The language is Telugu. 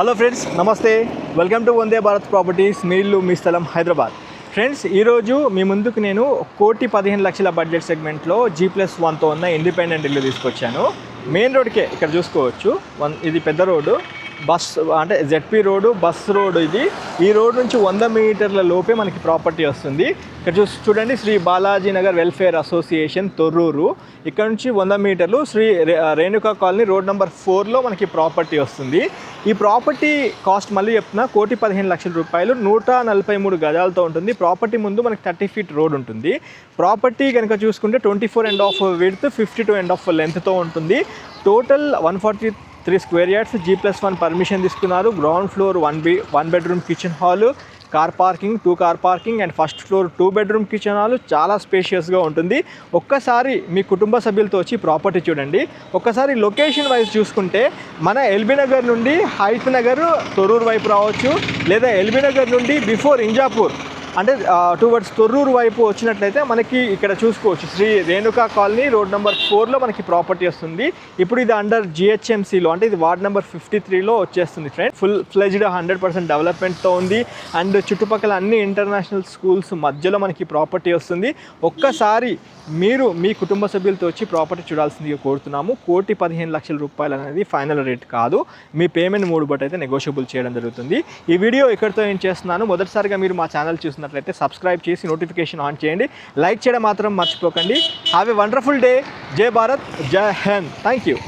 హలో ఫ్రెండ్స్, నమస్తే. Welcome to Vande Bharat properties. మీ ఇల్లు మీ స్థలం హైదరాబాద్. ఫ్రెండ్స్, ఈరోజు మీ ముందుకు నేను 1,15,00,000 బడ్జెట్ సెగ్మెంట్లో G+1తో ఉన్న ఇండిపెండెంట్ ఇల్లు తీసుకొచ్చాను. మెయిన్ రోడ్కే ఇక్కడ చూసుకోవచ్చు. ఇది పెద్ద రోడ్డు, బస్ అంటే జెడ్పీ రోడ్డు, బస్ రోడ్డు. ఈ రోడ్ నుంచి 100 మీటర్ల లోపే మనకి ప్రాపర్టీ వస్తుంది. ఇక్కడ చూడండి, శ్రీ బాలాజీ నగర్ వెల్ఫేర్ అసోసియేషన్ తొర్రూరు. ఇక్కడ నుంచి 100 మీటర్లు Shri Renuka colony road number 4లో మనకి ప్రాపర్టీ వస్తుంది. ఈ ప్రాపర్టీ కాస్ట్ మళ్ళీ చెప్తున్నా, 1,15,00,000 రూపాయలు, 143 గజాలతో ఉంటుంది. ప్రాపర్టీ ముందు మనకి 30 ఫీట్ రోడ్ ఉంటుంది. ప్రాపర్టీ కనుక చూసుకుంటే 24.5 విడ్త్, 52.5 లెంత్తో ఉంటుంది. Total 143 square yards, G+1 permission తీసుకున్నారు. Ground floor 1 bedroom kitchen hall, car parking, 2 car parking and first floor 2 bedroom kitchen hall. చాలా స్పేషియస్గా ఉంటుంది. ఒక్కసారి మీ కుటుంబ సభ్యులతో వచ్చి ప్రాపర్టీ చూడండి. ఒక్కసారి లొకేషన్ వైజ్ చూసుకుంటే మన ఎల్బీ నగర్ నుండి హైత్ నగర్ తొర్రూరు వైపు రావచ్చు, లేదా ఎల్బీ నగర్ నుండి బిఫోర్ ఇంజాపూర్ అంటే టువర్డ్స్ తొర్రూరు వైపు వచ్చినట్లయితే మనకి ఇక్కడ చూసుకోవచ్చు Shri Renuka colony road number 4లో మనకి ప్రాపర్టీ వస్తుంది. ఇప్పుడు ఇది అండర్ GHMCలో, అంటే ఇది వార్డ్ నెంబర్ 53లో వచ్చేస్తుంది ఫ్రెండ్. ఫుల్ ఫ్లెజ్డ్ 100% డెవలప్మెంట్తో ఉంది. అండ్ చుట్టుపక్కల అన్ని ఇంటర్నేషనల్ స్కూల్స్ మధ్యలో మనకి ప్రాపర్టీ వస్తుంది. ఒక్కసారి మీరు మీ కుటుంబ సభ్యులతో వచ్చి ప్రాపర్టీ చూడాల్సిందిగా కోరుతున్నాము. 1,15,00,000 రూపాయలు అనేది ఫైనల్ రేట్ కాదు. మీ పేమెంట్ 3 బట్ అయితే నెగోషియబుల్ చేయడం జరుగుతుంది. ఈ వీడియో ఇక్కడితో ఏం చేస్తున్నాను. మొదటిసారిగా మీరు మా ఛానల్ చూసినట్లయితే సబ్స్క్రైబ్ చేసి నోటిఫికేషన్ ఆన్ చేయండి. లైక్ చేయడం మాత్రం మర్చిపోకండి. Have a wonderful day. జై భారత్, జై హింద్. Thank you.